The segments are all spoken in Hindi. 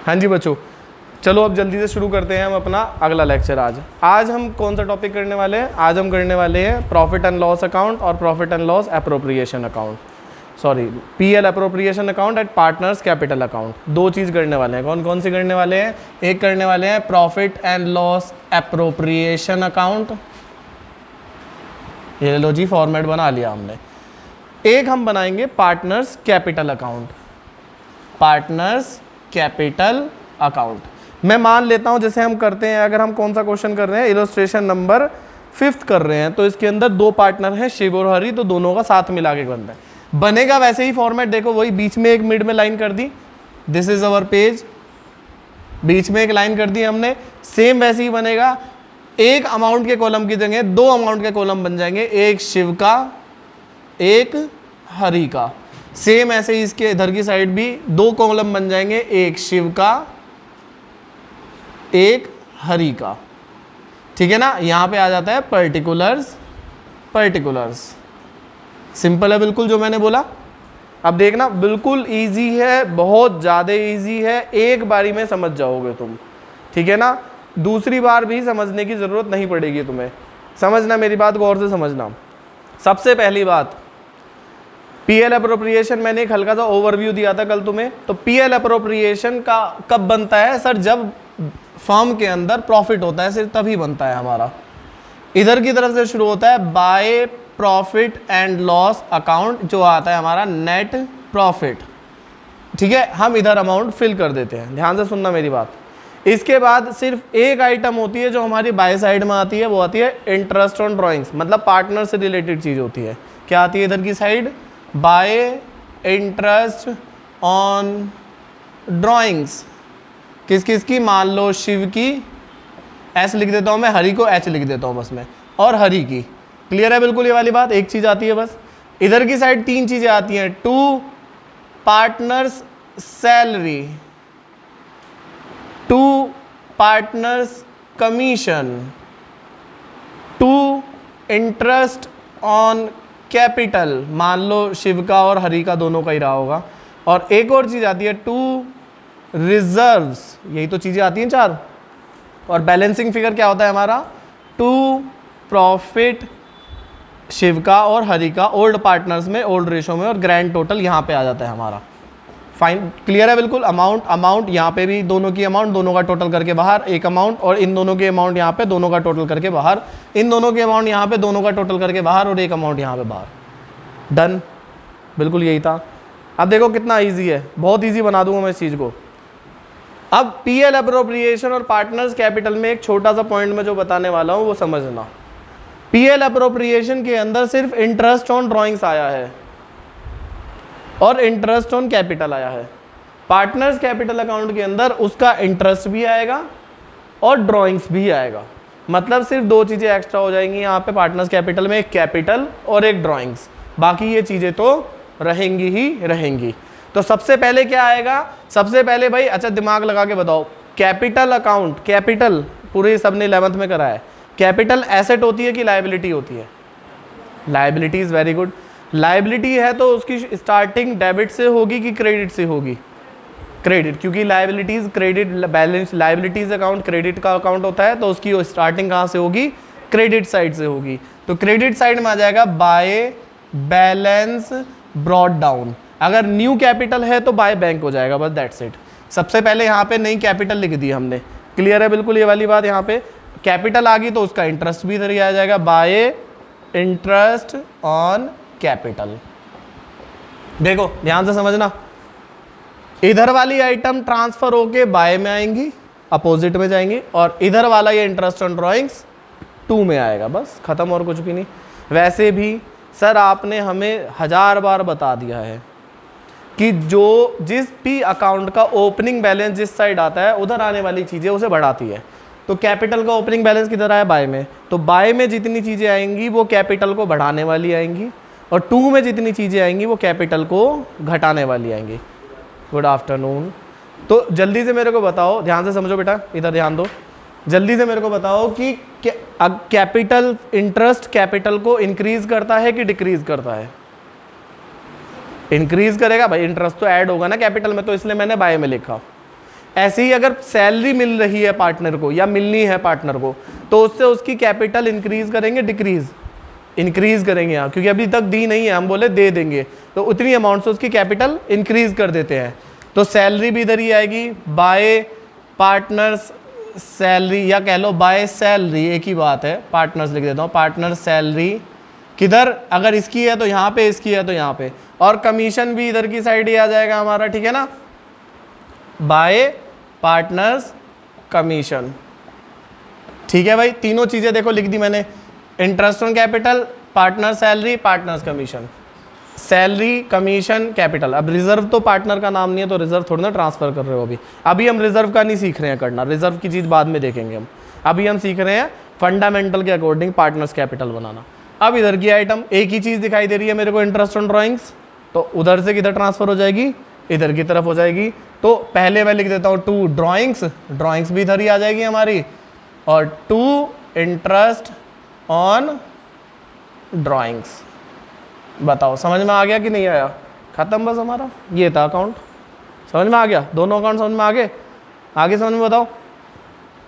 हाँ जी बच्चों, चलो अब जल्दी से शुरू करते हैं हम अपना अगला लेक्चर। आज हम कौन सा टॉपिक करने वाले हैं? आज हम करने वाले हैं प्रॉफिट एंड लॉस अकाउंट और profit and loss appropriation account, sorry PL appropriation account and partners capital account. दो चीज़ करने वाले हैं। कौन कौन सी करने वाले हैं? एक करने वाले हैं profit and loss appropriation account, ये लो जी फॉर्मेट बना लिया हमने। एक हम बनाएंगे partners capital account, partners capital account. मैं मान लेता हूं जैसे हम करते हैं, अगर हम कौन सा क्वेश्चन कर रहे हैं, इलस्ट्रेशन नंबर 5 कर रहे हैं, तो इसके अंदर दो पार्टनर हैं शिव और हरि, तो दोनों का साथ मिला के बनता है। बनेगा वैसे ही फॉर्मेट, देखो वही बीच में एक मिड में लाइन कर दी, दिस इज अवर पेज, बीच में एक लाइन कर दी हमने, सेम वैसे ही बनेगा। एक अमाउंट के कॉलम की जगह दो अमाउंट के कॉलम बन जाएंगे, एक शिव का एक हरि का। सेम ऐसे ही इसके इधर की साइड भी दो कॉलम बन जाएंगे, एक शिव का एक हरि का। ठीक है ना, यहां पे आ जाता है पर्टिकुलर्स, पर्टिकुलर्स। सिंपल है बिल्कुल जो मैंने बोला। अब देखना बिल्कुल इजी है, बहुत ज़्यादा इजी है, एक बारी में समझ जाओगे तुम। ठीक है ना, दूसरी बार भी समझने की ज़रूरत नहीं पड़ेगी तुम्हें। समझना मेरी बात, गौर से समझना। सबसे पहली बात, पीएल अप्रोप्रिएशन मैंने एक हल्का सा ओवरव्यू दिया था कल तुम्हें। तो पीएल अप्रोप्रिएशन का कब बनता है सर? जब फर्म के अंदर प्रॉफिट होता है, सिर्फ तभी बनता है हमारा। इधर की तरफ से शुरू होता है by profit and loss account, जो आता है हमारा नेट प्रॉफिट। ठीक है, हम इधर अमाउंट फिल कर देते हैं, ध्यान से सुनना मेरी बात। इसके बाद सिर्फ एक आइटम होती है जो हमारी बाय साइड में आती है, वो आती है इंटरेस्ट ऑन ड्रॉइंग्स, मतलब पार्टनर से रिलेटेड चीज़ होती है। क्या आती है इधर की side? Bye interest on drawings. किस किस की? मान लो शिव की, एस लिख देता हूँ मैं, हरि को एच लिख देता हूँ बस मैं, और हरि की। क्लियर है बिल्कुल ये वाली बात? एक चीज़ आती है बस। इधर की साइड तीन चीज़ें आती हैं, to partners salary, to partners commission, to interest on capital, मान लो शिव का और हरि का दोनों का ही रहा होगा, और एक और चीज़ आती है टू रिजर्व्स। यही तो चीज़ें आती हैं चार। और बैलेंसिंग फिगर क्या होता है हमारा? टू प्रॉफिट शिव का और हरि का ओल्ड पार्टनर्स में, ओल्ड रेशो में, और ग्रैंड टोटल यहाँ पे आ जाता है हमारा। फाइन, क्लियर है बिल्कुल? अमाउंट यहाँ पे भी दोनों की अमाउंट, दोनों का टोटल करके बाहर एक अमाउंट, और इन दोनों की अमाउंट यहाँ पे, दोनों का टोटल करके बाहर, इन दोनों की अमाउंट यहाँ पे, दोनों का टोटल करके बाहर, और एक अमाउंट यहाँ पे बाहर। डन, बिल्कुल यही था। अब देखो कितना ईजी है, बहुत ईजी बना दूंगा मैं इस चीज़ को। अब पीएल अप्रोप्रिएशन और पार्टनर्स कैपिटल में एक छोटा सा पॉइंट में जो बताने वाला हूँ वो समझना। पीएल अप्रोप्रिएशन के अंदर सिर्फ इंटरेस्ट ऑन ड्रॉइंग्स आया है और इंटरेस्ट ऑन कैपिटल आया है। पार्टनर्स कैपिटल अकाउंट के अंदर उसका इंटरेस्ट भी आएगा और ड्रॉइंग्स भी आएगा, मतलब सिर्फ दो चीज़ें एक्स्ट्रा हो जाएंगी यहाँ पे पार्टनर्स कैपिटल में, एक कैपिटल और एक ड्रॉइंग्स। बाकी ये चीज़ें तो रहेंगी ही रहेंगी। तो सबसे पहले क्या आएगा? सबसे पहले भाई, अच्छा दिमाग लगा के बताओ, कैपिटल अकाउंट, कैपिटल पूरे सबने 11th में करा है, कैपिटल एसेट होती है कि लायबिलिटी होती है? Liability is very good. Liability है तो उसकी स्टार्टिंग डेबिट से होगी कि क्रेडिट से होगी? क्रेडिट, क्योंकि liabilities credit balance, liabilities account credit का अकाउंट होता है, तो उसकी स्टार्टिंग कहाँ से होगी? क्रेडिट साइड से होगी। तो क्रेडिट साइड में आ जाएगा बाय बैलेंस ब्रॉट डाउन। अगर न्यू कैपिटल है तो बाय बैंक हो जाएगा, बस दैट्स इट। सबसे पहले यहाँ पे नई कैपिटल लिख दी हमने। क्लियर है बिल्कुल ये वाली बात? यहाँ पे कैपिटल आ गई तो उसका इंटरेस्ट भी इधर ही आ जाएगा, बाय इंटरेस्ट ऑन कैपिटल। देखो ध्यान से समझना, इधर वाली आइटम ट्रांसफर होके बाय में आएंगी, अपोजिट में जाएंगी, और इधर वाला ये इंटरेस्ट ऑन ड्रॉइंग्स 2 में आएगा, बस खत्म, और कुछ भी नहीं। वैसे भी सर आपने हमें 1000 बार बता दिया है कि जो जिस भी अकाउंट का ओपनिंग बैलेंस जिस साइड आता है उधर आने वाली चीज़ें उसे बढ़ाती है। तो कैपिटल का ओपनिंग बैलेंस किधर आया? बाय में। तो बाय में जितनी चीज़ें आएंगी वो कैपिटल को बढ़ाने वाली आएंगी, और 2 में जितनी चीज़ें आएंगी वो कैपिटल को घटाने वाली आएंगी। Good afternoon. तो जल्दी से मेरे को बताओ, ध्यान से समझो बेटा, इधर ध्यान दो, जल्दी से मेरे को बताओ कि कैपिटल इंटरेस्ट कैपिटल को इंक्रीज करता है कि डिक्रीज करता है? इंक्रीज करेगा भाई, इंटरेस्ट तो ऐड होगा ना कैपिटल में, तो इसलिए मैंने बाय में लिखा। ऐसे ही अगर सैलरी मिल रही है पार्टनर को या मिलनी है पार्टनर को, तो उससे उसकी कैपिटल इंक्रीज करेंगे डिक्रीज, इंक्रीज करेंगे यहाँ, क्योंकि अभी तक दी नहीं है, हम बोले दे देंगे, तो उतनी अमाउंट से उसकी कैपिटल इंक्रीज कर देते हैं। तो सैलरी भी इधर ही आएगी, बाय पार्टनर्स सैलरी, या कह लो बाय सैलरी, एक ही बात है, पार्टनर्स लिख देता हूँ, पार्टनर सैलरी किधर, अगर इसकी है तो यहाँ पे, इसकी है तो यहाँ पे, और कमीशन भी इधर की साइड ही आ जाएगा हमारा, ठीक है ना, बाय पार्टनर्स कमीशन। ठीक है भाई, तीनों चीजें देखो लिख दी मैंने, interest on capital, partner salary, partners commission, salary commission capital. अब रिजर्व तो पार्टनर का नाम नहीं है, तो रिजर्व थोड़ी ना ट्रांसफर कर रहे हो अभी हम रिजर्व का नहीं सीख रहे हैं करना, रिजर्व की चीज बाद में देखेंगे हम, अभी हम सीख रहे हैं फंडामेंटल के अकॉर्डिंग पार्टनर्स कैपिटल बनाना। अब इधर की आइटम एक ही चीज दिखाई दे रही है मेरे को, इंटरेस्ट ऑन ड्रॉइंग्स, तो उधर से किधर ट्रांसफर हो जाएगी, इधर की तरफ हो जाएगी। तो पहले मैं लिख देता हूँ टू ड्रॉइंग्स, ड्रॉइंग्स भी इधर ही आ जाएगी हमारी, और टू इंटरेस्ट ऑन ड्रॉइंग्स। बताओ समझ में आ गया कि नहीं आया, खत्म बस हमारा, ये था अकाउंट, समझ में आ गया, दोनों अकाउंट समझ में आगे समझ में बताओ।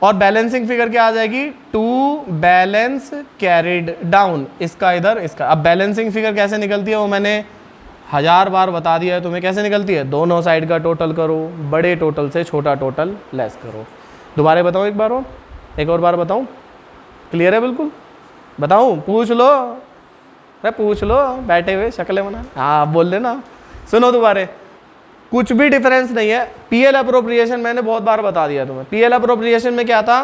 और बैलेंसिंग फिगर क्या आ जाएगी, टू बैलेंस कैरिड डाउन, इसका इधर इसका। अब बैलेंसिंग फिगर कैसे निकलती है वो मैंने 1000 बार बता दिया है तुम्हें, कैसे निकलती है, दोनों साइड का टोटल करो, बड़े टोटल से छोटा टोटल लेस करो। दोबारा बताऊँ एक बार और, एक और बार बताऊँ, क्लियर है बिल्कुल, बताऊँ, पूछ लो, अरे पूछ लो बैठे हुए, शक्लें बना, हाँ बोल लेना, सुनो दोबारा, कुछ भी डिफरेंस नहीं है। पीएल अप्रोप्रिएशन मैंने बहुत बार बता दिया तुम्हें, पीएल अप्रोप्रिएशन में क्या था,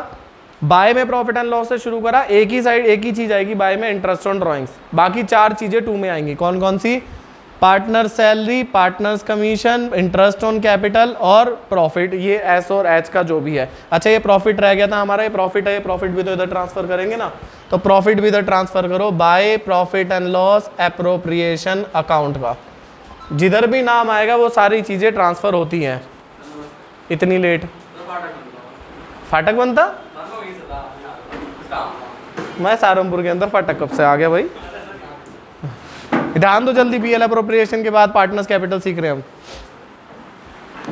बाय में प्रॉफिट एंड लॉस से शुरू करा, एक ही साइड एक ही चीज आएगी बाय में, इंटरेस्ट ऑन ड्रॉइंग्स, बाकी 4 चीजें 2 में आएंगी, कौन कौन सी, partner salary, partners commission, interest on capital और प्रॉफिट, ये एस और एच का जो भी है। अच्छा ये प्रॉफिट रह गया था हमारा, ये प्रॉफिट है, ये प्रॉफिट भी तो इधर ट्रांसफर करेंगे ना, तो प्रॉफिट भी इधर ट्रांसफर करो by profit and loss appropriation account का, जिधर भी नाम आएगा वो सारी चीजें ट्रांसफर होती हैं। इतनी लेट फाटक बनता, मैं सहारनपुर के अंदर फाटक कब से आ गया भाई, ध्यान दो जल्दी, पीएल अप्रोप्रिएशन के बाद पार्टनर्स कैपिटल सीख रहे हैं हम।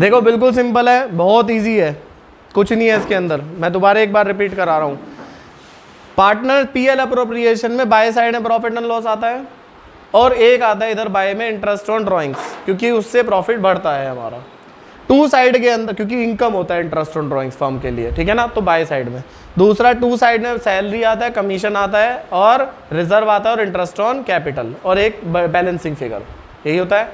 देखो बिल्कुल सिंपल है, बहुत इजी है, कुछ नहीं है इसके अंदर, मैं दोबारा एक बार रिपीट करा रहा हूँ। पार्टनर पीएल अप्रोप्रिएशन में बाय साइड में प्रॉफिट एंड लॉस आता है, और एक आता है इधर बाय में इंटरेस्ट ऑन ड्रॉइंग्स, क्योंकि उससे प्रॉफिट बढ़ता है हमारा। टू साइड के अंदर क्योंकि इनकम होता है इंटरेस्ट ऑन ड्रॉइंग्स फर्म के लिए, ठीक है ना, तो बाय साइड में। दूसरा टू साइड में सैलरी आता है, कमीशन आता है, और रिजर्व आता है, और इंटरेस्ट ऑन कैपिटल, और एक बैलेंसिंग फिगर, यही होता है।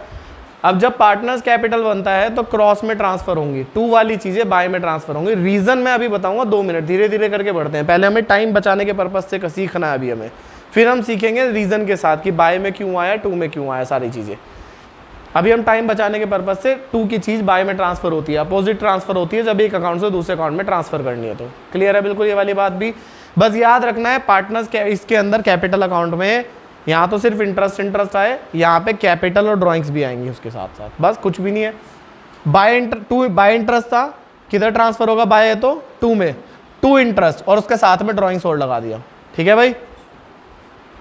अब जब पार्टनर्स कैपिटल बनता है तो क्रॉस में ट्रांसफर होंगी, टू वाली चीजें बाय में ट्रांसफर होंगी। रीजन मैं अभी बताऊंगा 2 मिनट, धीरे धीरे करके बढ़ते हैं, पहले हमें टाइम बचाने के पर्पज से सीखना है अभी हमें, फिर हम सीखेंगे रीजन के साथ कि बाय में क्यों आया, टू में क्यों आया, सारी चीजें। अभी हम टाइम बचाने के पर्पज से, टू की चीज बाय में ट्रांसफर होती है, अपोजिट ट्रांसफर होती है जब एक अकाउंट से दूसरे अकाउंट में ट्रांसफर करनी है। तो क्लियर है बिल्कुल ये वाली बात भी, बस याद रखना है पार्टनर्स इसके अंदर कैपिटल अकाउंट में, यहाँ तो सिर्फ इंटरेस्ट आए, यहाँ पे कैपिटल और ड्रॉइंग्स भी आएंगी उसके साथ साथ, बस कुछ भी नहीं है। बाय इंटरेस्ट था, किधर ट्रांसफर होगा, बाय है तो टू में, टू इंटरेस्ट और उसके साथ में ड्रॉइंग्स और लगा दिया, ठीक है भाई।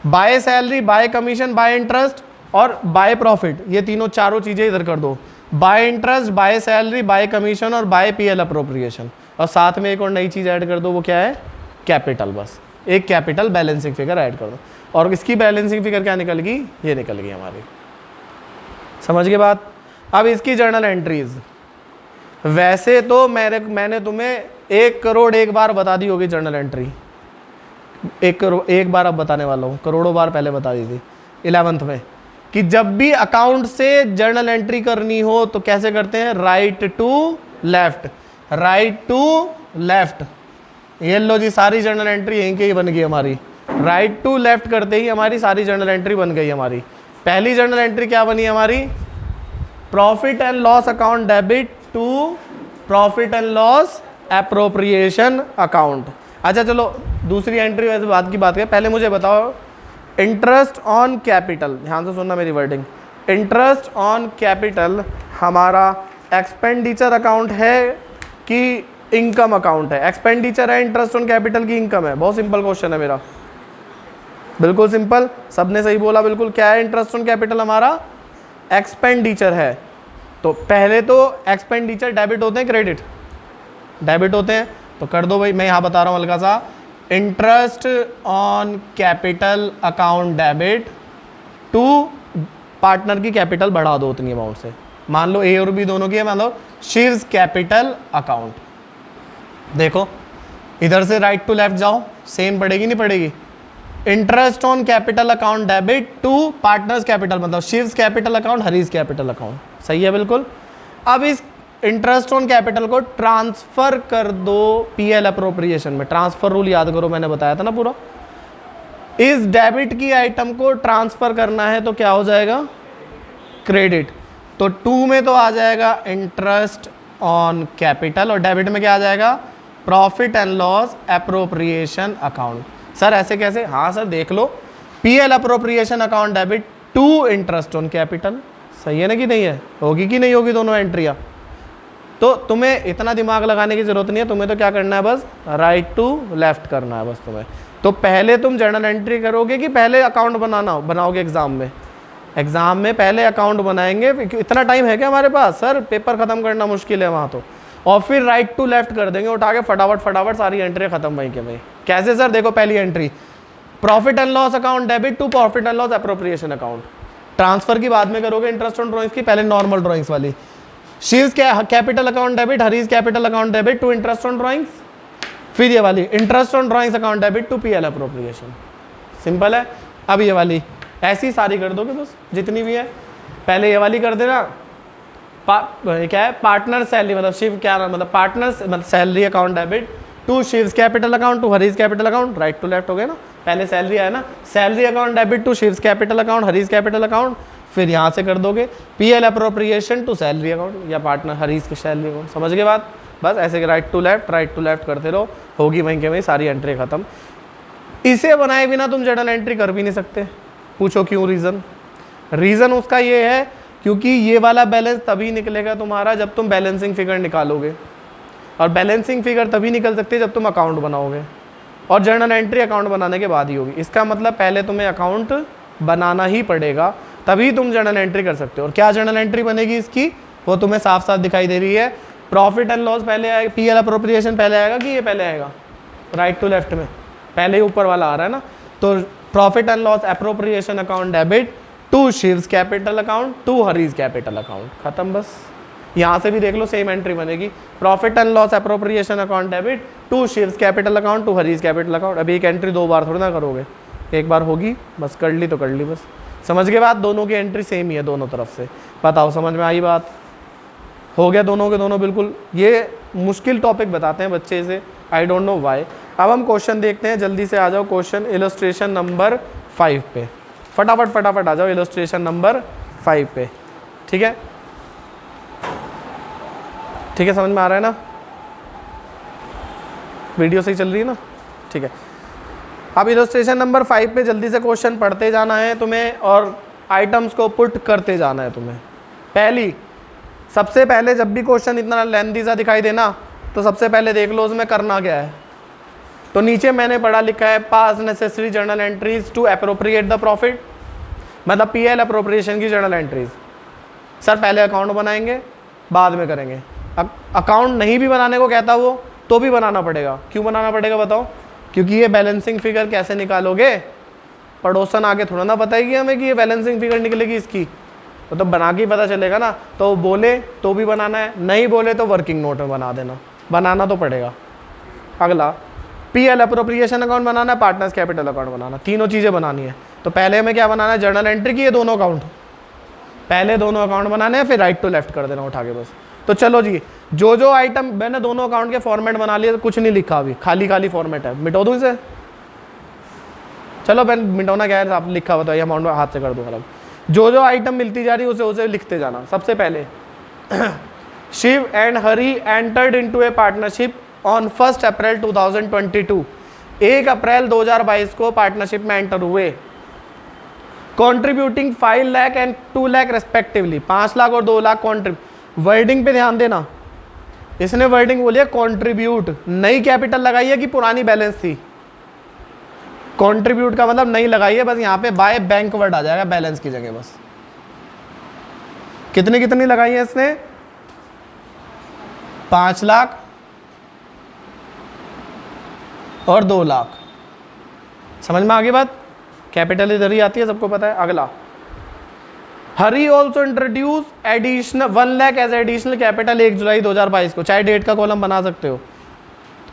By salary, bye commission, bye interest और बाय प्रॉफिट, ये तीनों चारों चीजें इधर कर दो, bye interest, by salary, bye commission और बाय पीएल अप्रोप्रिएशन, और साथ में एक और नई चीज ऐड कर दो, वो क्या है, कैपिटल। बस एक कैपिटल बैलेंसिंग फिगर ऐड कर दो, और इसकी बैलेंसिंग फिगर क्या निकल गई, ये निकल गई हमारी, समझ गए बात। अब इसकी जर्नल एंट्रीज, वैसे तो मैंने तुम्हें 1 करोड़ एक बार बता दी होगी जर्नल एंट्री, 1 करोड़ एक बार अब बताने वाला हूँ, करोड़ों बार पहले बता दी थी 11th में, कि जब भी अकाउंट से जर्नल एंट्री करनी हो तो कैसे करते हैं, right to left, right to left. ये लो जी, सारी जर्नल एंट्री यहीं की ही बन गई हमारी, राइट टू लेफ्ट करते ही हमारी सारी जर्नल एंट्री बन गई हमारी। पहली जर्नल एंट्री क्या बनी हमारी, profit and loss account debit to profit and loss appropriation account. अच्छा चलो दूसरी एंट्री वैसे बात की बात करें, पहले मुझे बताओ इंटरेस्ट ऑन कैपिटल, ध्यान से सुनना मेरी वर्डिंग, इंटरेस्ट ऑन कैपिटल हमारा एक्सपेंडिचर अकाउंट है कि इनकम अकाउंट है, एक्सपेंडिचर है, इंटरेस्ट ऑन कैपिटल की इनकम है, बहुत सिंपल क्वेश्चन है मेरा, बिल्कुल सिंपल, सबने सही बोला बिल्कुल। क्या है इंटरेस्ट ऑन कैपिटल हमारा, एक्सपेंडिचर है, तो पहले तो एक्सपेंडिचर डेबिट होते हैं क्रेडिट, डेबिट होते हैं तो कर दो भाई। मैं यहाँ बता रहा हूँ हल्का सा, interest on capital account debit to partner की कैपिटल बढ़ा दो उतनी अमाउंट से। मान लो ए और बी दोनों की है, मान लो शिव्स कैपिटल अकाउंट। देखो इधर से राइट टू लेफ्ट जाओ, सेम पड़ेगी नहीं पड़ेगी? Interest on capital account debit to partners capital, मतलब Shiv's capital account Hari's capital account, सही है बिल्कुल। अब इस इंटरेस्ट ऑन कैपिटल को ट्रांसफर कर दो पीएल अप्रोप्रिएशन में। ट्रांसफर रूल याद करो, मैंने बताया था ना पूरा। इस डेबिट की आइटम को ट्रांसफर करना है तो क्या हो जाएगा? क्रेडिट। तो 2 में तो आ जाएगा इंटरेस्ट ऑन कैपिटल और डेबिट में क्या आ जाएगा? Profit and loss appropriation account. Sir ऐसे कैसे? हाँ सर देख लो, P L appropriation account debit to interest on capital, सही है ना कि नहीं है? होगी कि नहीं होगी दोनों एंट्रियाँ? तो तुम्हें इतना दिमाग लगाने की जरूरत नहीं है, तुम्हें तो क्या करना है बस राइट टू लेफ्ट करना है बस तुम्हें। तो पहले तुम जर्नल एंट्री करोगे कि पहले अकाउंट बनाओगे एग्जाम में? एग्जाम में पहले अकाउंट बनाएंगे। इतना टाइम है क्या हमारे पास? सर पेपर खत्म करना मुश्किल है वहाँ तो। और फिर राइट टू लेफ्ट कर देंगे उठा के, फटाफट सारी एंट्री खत्म भाई के भाई। कैसे सर? देखो पहली entry profit and loss account debit to profit and loss appropriation account. Transfer की बाद में करोगे इंटरेस्ट ऑन ड्रॉइंग्स की, पहले नॉर्मल ड्रॉइंग्स वाली। Shiv's capital account debit Hari's capital account debit to interest on drawings, फिर ये वाली interest on drawings account debit to PL appropriation. Simple है। अब ये वाली ऐसी सारी कर दोगे बस जितनी भी है। पहले ये वाली कर देना, क्या है? पार्टनर सैलरी, मतलब शिव क्या नाम, मतलब पार्टनर्स मतलब salary account debit to Shiv's capital account to Hari's capital account. Right to left हो गया ना? पहले सैलरी आया ना, salary account debit to Shiv's capital account Hari's capital account, फिर यहाँ से कर दोगे P L appropriation to salary account या पार्टनर हरीज के सैलरी अकाउंट। समझ गए बात? बस ऐसे राइट टू लेफ्ट करते रहो, होगी वहीं के वहीं सारी एंट्री खत्म। इसे बनाए बिना तुम जर्नल एंट्री कर भी नहीं सकते। पूछो क्यों? रीज़न उसका ये है क्योंकि ये वाला बैलेंस तभी निकलेगा तुम्हारा जब तुम बैलेंसिंग फिगर निकालोगे, और बैलेंसिंग फिगर तभी निकल सकती है जब तुम अकाउंट बनाओगे, और जर्नल एंट्री अकाउंट बनाने के बाद ही होगी। इसका मतलब पहले तुम्हें अकाउंट बनाना ही पड़ेगा, तभी तुम जर्नल एंट्री कर सकते हो। और क्या जर्नल एंट्री बनेगी इसकी, वो तुम्हें साफ साफ दिखाई दे रही है। प्रॉफिट एंड लॉस पहले आएगा, पीएल अप्रोप्रिएशन पहले आएगा कि ये पहले आएगा? राइट टू लेफ्ट में पहले ही ऊपर वाला आ रहा है ना। तो profit and loss appropriation account debit to Shiv's capital account to Hari's capital account, खत्म बस। यहाँ से भी देख लो सेम एंट्री बनेगी, profit and loss appropriation account debit to Shiv's capital account to Hari's capital account. अभी एक एंट्री 2 बार थोड़ी ना करोगे, एक बार होगी बस, कर ली तो कर ली बस। समझ के बाद दोनों की एंट्री सेम ही है दोनों तरफ से। बताओ समझ में आई बात? हो गया दोनों के दोनों बिल्कुल। ये मुश्किल टॉपिक बताते हैं बच्चे से, आई डोंट नो वाई। अब हम क्वेश्चन देखते हैं, जल्दी से आ जाओ क्वेश्चन इलस्ट्रेशन नंबर 5 पे। फटाफट आ जाओ इलस्ट्रेशन नंबर 5 पे। ठीक है समझ में आ रहा है ना? वीडियो सही चल रही है ना? ठीक है। अब इलस्ट्रेशन नंबर 5 पे जल्दी से क्वेश्चन पढ़ते जाना है तुम्हें और आइटम्स को पुट करते जाना है तुम्हें। सबसे पहले जब भी क्वेश्चन इतना लेंथी सा दिखाई देना तो सबसे पहले देख लो उसमें करना क्या है। तो नीचे मैंने पढ़ा लिखा है pass necessary journal entries to appropriate the profit, मतलब पीएल अप्रोप्रिएशन की जर्नल एंट्रीज। सर पहले अकाउंट बनाएंगे बाद में करेंगे। अकाउंट नहीं भी बनाने को कहता वो तो भी बनाना पड़ेगा। क्यों बनाना पड़ेगा बताओ? क्योंकि ये बैलेंसिंग फिगर कैसे निकालोगे, पड़ोसन आगे थोड़ा ना बताएगी हमें कि ये बैलेंसिंग फिगर निकलेगी इसकी, तो बना के ही पता चलेगा ना। तो बोले तो भी बनाना है, नहीं बोले तो वर्किंग नोट में बना देना, बनाना तो पड़ेगा। अगला पीएल अप्रोप्रिएशन अकाउंट बनाना है, पार्टनर्स कैपिटल अकाउंट बनाना, तीनों चीज़ें बनानी है। तो पहले हमें क्या बनाना है? जर्नल एंट्री की ये दोनों अकाउंट, पहले दोनों अकाउंट बनाने हैं, फिर राइट टू लेफ्ट कर देना उठा के बस। तो चलो जी, जो आइटम मैंने दोनों अकाउंट के फॉर्मेट बना लिए, तो कुछ नहीं लिखा अभी, खाली फॉर्मेट है। मिटो दूँ इसे? चलो मैं मिटाना क्या है, आप लिखा हुआ तो अमाउंट हाथ से कर दूँ अलग। जो आइटम मिलती जा रही है उसे लिखते जाना। सबसे पहले Shiv and Hari entered into a partnership on 1 अप्रैल 2022। 1 अप्रैल 2022 को पार्टनरशिप में एंटर हुए, contributing 5 lakh and 2 lakh respectively. 5 lakh और 2 लाख कॉन्ट्रीब्यूट। वर्डिंग पे ध्यान देना, इसने वर्डिंग बोली है कॉन्ट्रीब्यूट, नई कैपिटल लगाई है कि पुरानी बैलेंस थी? कॉन्ट्रीब्यूट का मतलब नहीं लगाई है, बस यहाँ पे बाय बैंक वर्ड आ जाएगा बैलेंस की जगह बस। कितनी लगाई है इसने? 5 लाख और 2 लाख। समझ में आ गई बात? कैपिटल इधर ही आती है, सबको पता है। अगला, Hari also introduce additional 1 lakh as additional capital 1 July 2022 को। चाहे डेट का कॉलम बना सकते हो।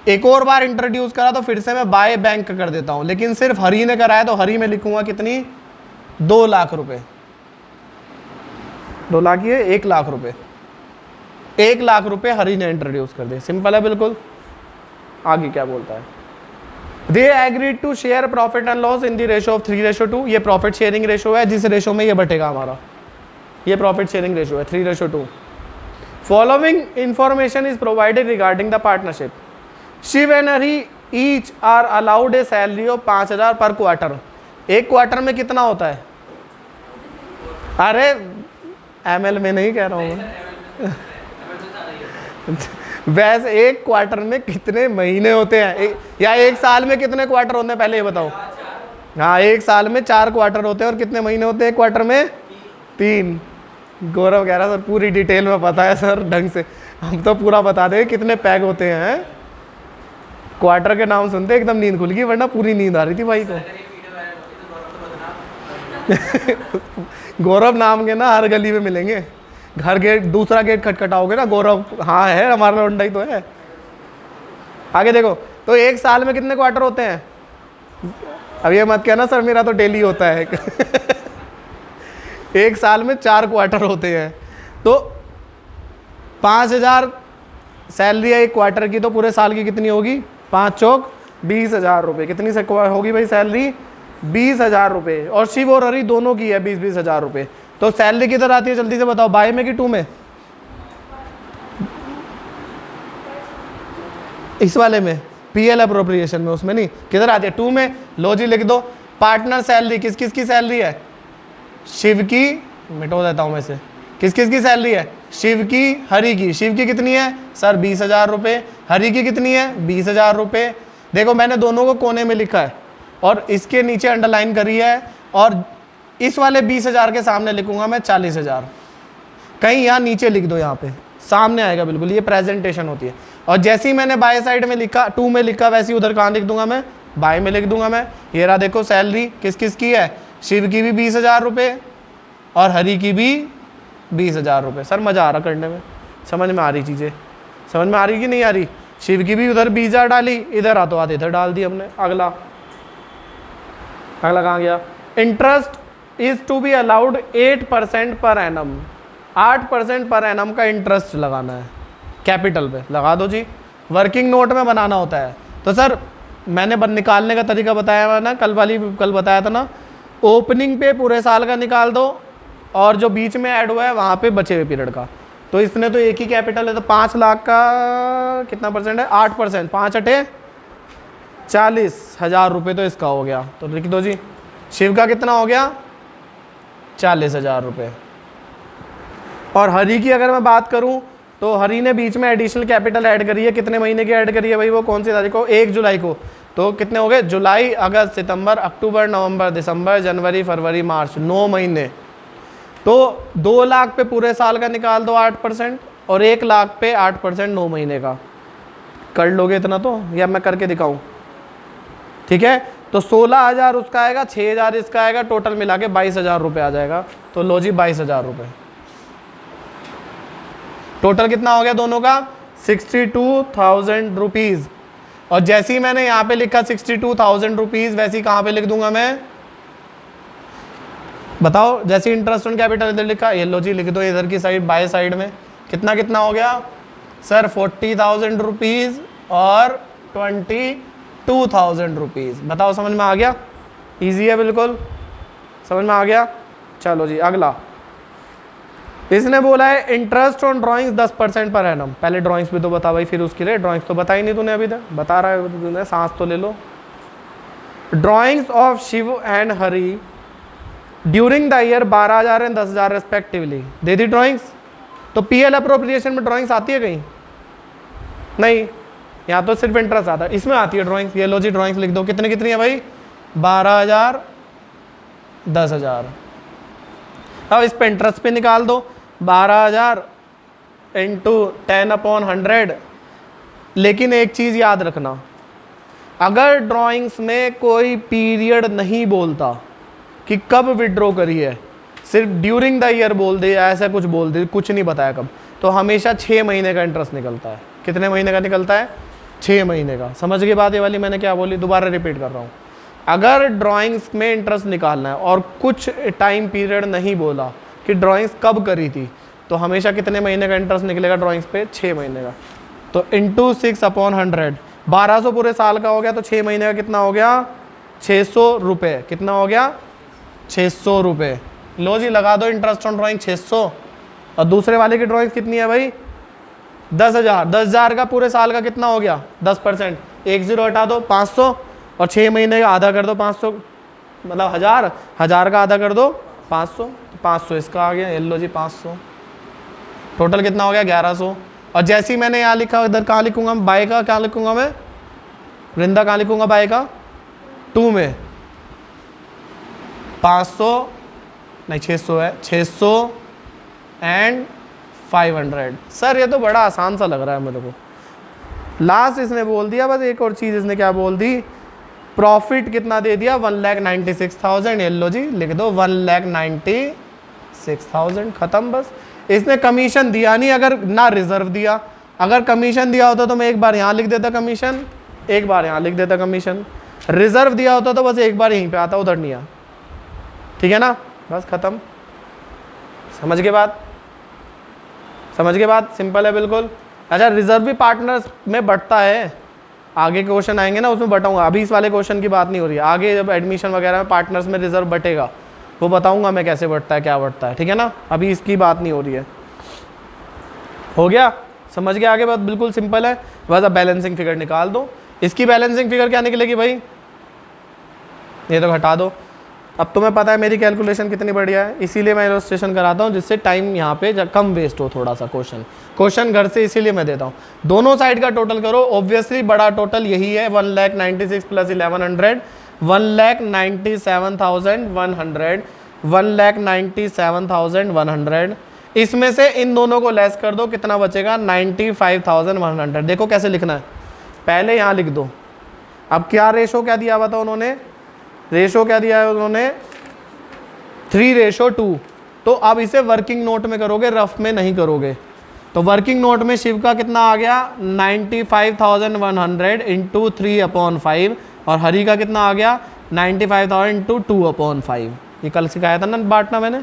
एक और बार इंट्रोड्यूस करा तो फिर से मैं बाय बैंक कर देता हूं, लेकिन सिर्फ हरी ने कराया तो हरी में लिखूंगा कितनी, 2 लाख रुपए। 2 लाख ही है, 1 लाख रुपए। 1 लाख रुपए हरी ने इंट्रोड्यूस कर दिए। सिंपल है बिल्कुल। आगे क्या बोलता है, they agreed to share profit and loss in the ratio of 3:2। ये प्रॉफिट शेयरिंग रेशो है, जिस रेशो में ये बटेगा हमारा, ये प्रॉफिट शेयरिंग रेशो है 3:2। Following information is provided regarding the partnership. Shiv and Hari each are allowed a salary of 5,000 per quarter. एक क्वार्टर में कितना होता है? अरे एमएल में नहीं कह रहा हूँ मैं। वैसे एक क्वार्टर में कितने महीने होते हैं, या एक साल में कितने क्वार्टर होते हैं, पहले ये बताओ। हाँ, एक साल में 4 क्वार्टर होते हैं। और कितने महीने होते हैं एक क्वार्टर में? 3। गौरव कह रहा सर पूरी डिटेल में पता है सर, ढंग से। हम तो पूरा बता दें कितने पैग होते हैं। क्वार्टर के नाम सुनते एकदम नींद खुल गई, वरना पूरी नींद आ रही थी भाई को। गौरव नाम के ना हर गली में मिलेंगे। घर गेट, दूसरा गेट खटखटाओगे ना, गौरव हाँ है, हमारा लौंडा ही तो है। आगे देखो, तो एक साल में कितने क्वार्टर होते हैं? अब ये मत कहना सर मेरा तो डेली होता है। एक साल में 4 क्वार्टर होते हैं, तो 5,000 सैलरी है एक क्वार्टर की, तो पूरे साल की कितनी होगी? 5 चौक 20,000 रुपये। कितनी से होगी भाई सैलरी? 20,000 रुपये। और शिव और हरी दोनों की है 20-20 हज़ार रुपये। तो सैलरी किधर आती है जल्दी से बताओ, बाय में कि 2 में? इस वाले में, पीएल अप्रोप्रिएशन में, उसमें नहीं। किधर आती है? 2 में। लो जी लिख दो। पार्टनर सैलरी किस किस की सैलरी है? शिव की, मिटो देता हूं मैं से, किस किस की सैलरी है? शिव की, हरी की। शिव की कितनी है सर? 20,000 रुपये। हरी की कितनी है? 20,000 रुपये। देखो मैंने दोनों को कोने में लिखा है और इसके नीचे अंडरलाइन करी है, और इस वाले 20,000 के सामने लिखूंगा मैं 40,000। कहीं यहाँ नीचे लिख दो, यहाँ पे सामने आएगा बिल्कुल। ये प्रेजेंटेशन होती है। और जैसे ही मैंने बाय साइड में लिखा, 2 में लिखा, वैसे ही उधर कहाँ लिख दूंगा मैं? बाय में लिख दूंगा मैं। ये रहा देखो सैलरी किस किस की है? शिव की भी 20,000 रुपये और हरी की भी 20,000 रुपये। सर मज़ा आ रहा करने में, समझ में आ रही चीज़ें, समझ में आ रही कि नहीं आ रही? शिव की भी उधर 20,000 डाली, इधर आ तो आते इधर डाल दी हमने। अगला कहाँ गया? Interest is to be allowed 8% per annum. 8% per annum का इंटरेस्ट लगाना है कैपिटल पे। लगा दो जी। वर्किंग नोट में बनाना होता है। तो सर मैंने निकालने का तरीका बताया ना, कल बताया था ना, ओपनिंग पे पूरे साल का निकाल दो और जो बीच में ऐड हुआ है वहाँ पे बचे हुए पीरियड का। तो इसने तो एक ही कैपिटल है, तो 5 लाख का कितना परसेंट है? 8%। 5 अटे 40,000 रुपये तो इसका हो गया। तो लिख दो जी। शिव का कितना हो गया? 40,000 रुपये। और हरी की अगर मैं बात करूं तो हरी ने बीच में एडिशनल कैपिटल ऐड करी है। कितने महीने की ऐड करी है भाई? वो कौन सी तारीख को? 1 जुलाई को। तो कितने हो गए? जुलाई, अगस्त, सितंबर, अक्टूबर, नवंबर, दिसंबर, जनवरी, फरवरी, मार्च, 9 महीने। तो 2 लाख पे पूरे साल का निकाल दो 8%, और 1 लाख पे 8% 9 महीने का। कर लोगे इतना तो, या मैं करके दिखाऊं? ठीक है, तो 16,000 उसका आएगा, 6,000 इसका आएगा, टोटल मिला के 22,000 रुपये आ जाएगा। तो लो जी 22,000 रुपये। टोटल कितना हो गया दोनों का? 62,000 रुपीज़। और जैसे ही मैंने यहाँ पे लिखा 62,000 रुपीज़, वैसे ही कहाँ पे लिख दूंगा मैं? बताओ। जैसे इंटरेस्ट ऑन कैपिटल इधर लिखा, ये लो जी लिख दो इधर की साइड, बाय साइड में। कितना कितना हो गया सर? 40,000 रुपीज़ और 22,000 रुपीज़। बताओ समझ में आ गया? इजी है बिल्कुल, समझ में आ गया। चलो जी अगला, इसने बोला है interest on drawings 10% per annum. पहले ड्राइंग्स भी तो बता भाई, फिर उसके लिए ड्राइंग्स तो बता ही नहीं तूने अभी तक। बता रहा है तूने, सांस तो ले लो। Drawings of Shiv and Hari during the year 12,000 and 10,000 respectively. दे दी ड्राइंग्स। तो पीएल अप्रोप्रिएशन में ड्राइंग्स आती है कहीं? नहीं, यहाँ तो सिर्फ इंटरेस्ट आता है, इसमें आती है ड्राइंग्स। ये लो जी ड्राइंग्स लिख दो। कितनी कितनी है भाई? 12,000, 10,000। अब इस पे इंटरेस्ट पे निकाल दो। 12,000 इंटू 10/100। लेकिन एक चीज़ याद रखना, अगर ड्राइंग्स में कोई पीरियड नहीं बोलता कि कब विड्रॉ करी है, सिर्फ ड्यूरिंग द ईयर बोल दे या ऐसा कुछ बोल दे, कुछ नहीं बताया कब, तो हमेशा 6 महीने का इंटरेस्ट निकलता है। कितने महीने का निकलता है? 6 महीने का। समझ गए बात ये वाली मैंने क्या बोली? दोबारा रिपीट कर रहा हूँ। अगर ड्राइंग्स में इंटरेस्ट निकालना है और कुछ टाइम पीरियड नहीं बोला कि ड्राइंग्स कब करी थी, तो हमेशा कितने महीने का इंटरेस्ट निकलेगा ड्राइंग्स पे? 6 महीने का। तो इंटू 6/100, 1200 पूरे साल का हो गया, तो 6 महीने का कितना हो गया? 600 रुपये। कितना हो गया? 600 रुपये। लो जी लगा दो इंटरेस्ट ऑन ड्राइंग 600। और दूसरे वाले की ड्राइंग कितनी है भाई? 10,000। 10,000 का पूरे साल का कितना हो गया? 10%। 1 0 हटा दो, 500। और 6 महीने का आधा कर दो 500, मतलब 1000। 1000 का आधा कर दो 500, तो 500 इसका आ गया। ये लो जी 500। टोटल कितना हो गया? 1100। और जैसे ही मैंने यहाँ लिखा, इधर कहाँ लिखूंगा? बाय का क्या लिखूंगा मैं? वृंदा कहाँ लिखूंगा? बाय का 2 में 500 नहीं 600 है, 600 एंड 500। सर ये तो बड़ा आसान सा लग रहा है मेरे को। लास्ट इसने बोल दिया बस एक और चीज़, इसने क्या बोल दी? प्रॉफिट कितना दे दिया? 1,96,000। ये लो जी लिख दो 1,96,000। खत्म बस। इसने कमीशन दिया नहीं, अगर ना रिजर्व दिया। अगर कमीशन दिया होता तो मैं एक बार यहाँ लिख देता कमीशन, एक बार यहाँ लिख देता कमीशन। रिजर्व दिया होता तो बस एक बार यहीं पे आता, उधर नहीं आ। ठीक है ना? बस खत्म। समझ के बात? समझ के बात? सिंपल है बिल्कुल। अच्छा, रिजर्व भी पार्टनर्स में बढ़ता है, आगे के क्वेश्चन आएंगे ना उसमें बताऊंगा। अभी इस वाले क्वेश्चन की बात नहीं हो रही है, आगे जब एडमिशन वगैरह में पार्टनर्स में रिजर्व बटेगा वो बताऊंगा मैं कैसे बढ़ता है, क्या बढ़ता है। ठीक है ना? अभी इसकी बात नहीं हो रही है। हो गया? समझ गया? आगे बात बिल्कुल सिंपल है। बस अब बैलेंसिंग फिगर निकाल दो। इसकी बैलेंसिंग फिगर क्या निकलेगी भाई? ये तो हटा दो। अब तुम्हें पता है मेरी कैलकुलेशन कितनी बढ़िया है, इसीलिए मैं इलस्ट्रेशन कराता हूँ जिससे टाइम यहाँ पे कम वेस्ट हो थोड़ा सा। क्वेश्चन घर से इसीलिए मैं देता हूँ। दोनों साइड का टोटल करो, ऑब्वियसली बड़ा टोटल यही है 1,96,000 प्लस 1,100, 1,97,100, 1,97,100। इसमें से इन दोनों को लेस कर दो, कितना बचेगा? 95,100। देखो कैसे लिखना है, पहले यहाँ लिख दो। अब क्या रेशो क्या दिया हुआ था उन्होंने? रेशो क्या दिया है उन्होंने? 3:2। तो अब इसे वर्किंग नोट में करोगे, रफ में नहीं करोगे। तो वर्किंग नोट में शिव का कितना आ गया? 95,100 इंटू 3/5। और हरी का कितना आ गया? 95,000 इंटू 2/5। ये कल सिखाया था ना बांटना मैंने,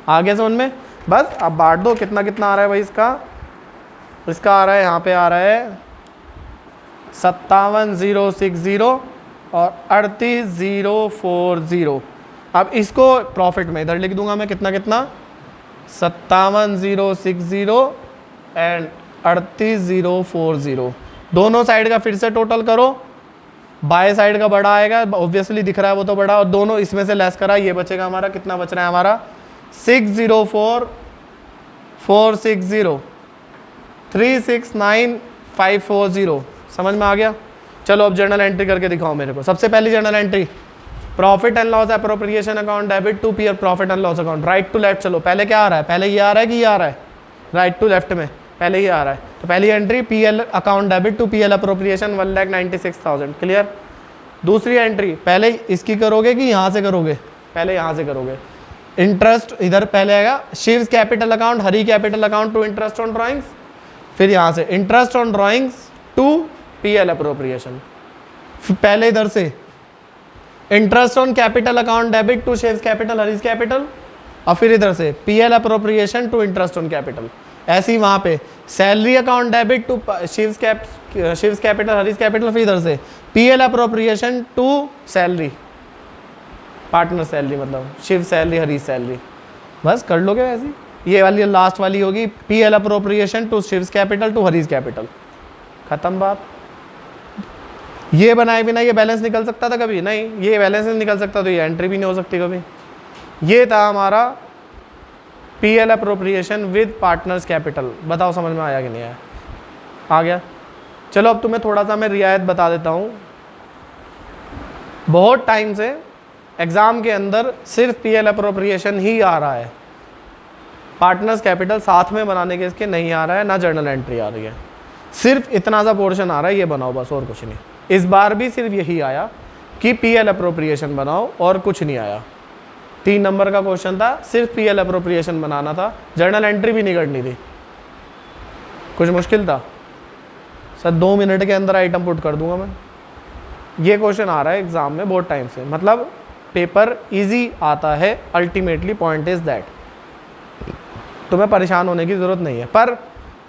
आगे से उनमें। बस अब बांट दो। कितना कितना आ रहा है भाई इसका? इसका आ रहा है, यहाँ पे आ रहा है 57,060 और 38,040। अब इसको प्रॉफिट में इधर लिख दूंगा मैं, कितना कितना? 57,060 एंड 38,040। दोनों साइड का फिर से टोटल करो। बाय साइड का बड़ा आएगा, ऑब्वियसली दिख रहा है वो तो बड़ा, और दोनों इसमें से लेस करा, ये बचेगा हमारा। कितना बच रहा है हमारा? 604,460 369,540। समझ में आ गया? चलो अब जर्नल एंट्री करके दिखाओ मेरे को। सबसे पहली journal entry, profit and loss appropriation account debit to PL profit and loss account, right to left. चलो पहले क्या आ रहा है? पहले ये आ रहा है कि ये आ रहा है? राइट टू लेफ्ट में पहले ये आ रहा है। तो पहली entry PL account debit to PL appropriation 1,96,000। Clear? दूसरी एंट्री पहले इसकी करोगे कि यहाँ से करोगे? पहले यहाँ से करोगे। इंटरेस्ट इधर पहले आएगा, Shiv's capital account, Hari capital account to interest on drawings. फिर यहाँ से interest on drawings to PL appropriation. पहले इधर से interest on capital account debit to Shiv's capital Hari's capital, और फिर इधर से P L appropriation to interest on capital. ऐसे ही वहाँ पे salary account debit to Shiv's capital Hari's capital, फिर इधर से P L appropriation to salary partner salary, मतलब शिव सैलरी हरीज सैलरी। बस कर लोगे वैसे। ये वाली लास्ट वाली होगी P L appropriation to Shiv's capital to Hari's capital. खत्म बात। ये बनाए बिना ये बैलेंस निकल सकता था कभी? नहीं, ये बैलेंस नहीं निकल सकता तो ये एंट्री भी नहीं हो सकती कभी। ये था हमारा PL appropriation with partners capital. बताओ समझ में आया कि नहीं आया? आ गया? चलो अब तुम्हें थोड़ा सा मैं रियायत बता देता हूँ। बहुत टाइम से एग्जाम के अंदर सिर्फ पीएल अप्रोप्रिएशन ही आ रहा है, पार्टनर्स कैपिटल साथ में बनाने के इसके नहीं आ रहा है, ना जर्नल एंट्री आ रही है। सिर्फ इतना सा पोर्शन आ रहा है, ये बनाओ बस, और कुछ नहीं। इस बार भी सिर्फ यही आया कि पीएल अप्रोप्रिएशन बनाओ और कुछ नहीं आया। 3 नंबर का क्वेश्चन था, सिर्फ पीएल अप्रोप्रिएशन बनाना था, जर्नल एंट्री भी नहीं करनी थी। कुछ मुश्किल था सर? 2 मिनट के अंदर आइटम पुट कर दूंगा मैं। ये क्वेश्चन आ रहा है एग्जाम में बहुत टाइम से, मतलब पेपर इजी आता है। अल्टीमेटली पॉइंट इज दैट तुम्हें परेशान होने की ज़रूरत नहीं है। पर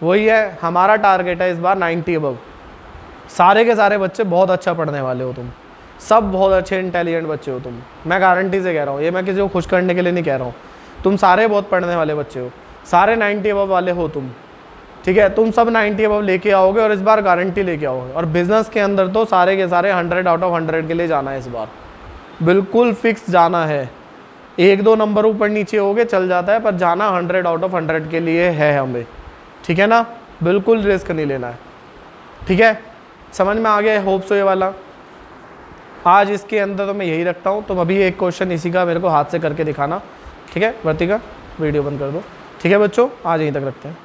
वही है, हमारा टारगेट है इस बार 90 अबव। सारे के सारे बच्चे बहुत अच्छा पढ़ने वाले हो तुम, सब बहुत अच्छे इंटेलिजेंट बच्चे हो तुम, मैं गारंटी से कह रहा हूँ। ये मैं किसी को खुश करने के लिए नहीं कह रहा हूँ, तुम सारे बहुत पढ़ने वाले बच्चे हो, सारे 90 अबव वाले हो तुम, ठीक है। तुम सब 90 अबव लेके आओगे और इस बार गारंटी लेके आओगे। और बिजनेस के अंदर तो सारे के सारे 100 आउट ऑफ 100 के लिए जाना है इस बार, बिल्कुल फिक्स जाना है। 1-2 नंबर ऊपर नीचे हो गए चल जाता है, पर जाना 100 आउट ऑफ 100 के लिए है हमें, ठीक है ना। बिल्कुल रिस्क नहीं लेना है, ठीक है। समझ में आ गया है होप सो ये वाला। आज इसके अंदर तो मैं यही रखता हूँ। तुम अभी एक क्वेश्चन इसी का मेरे को हाथ से करके दिखाना, ठीक है। वर्तिका वीडियो बंद कर दो, ठीक है बच्चों, आज यहीं तक रखते हैं।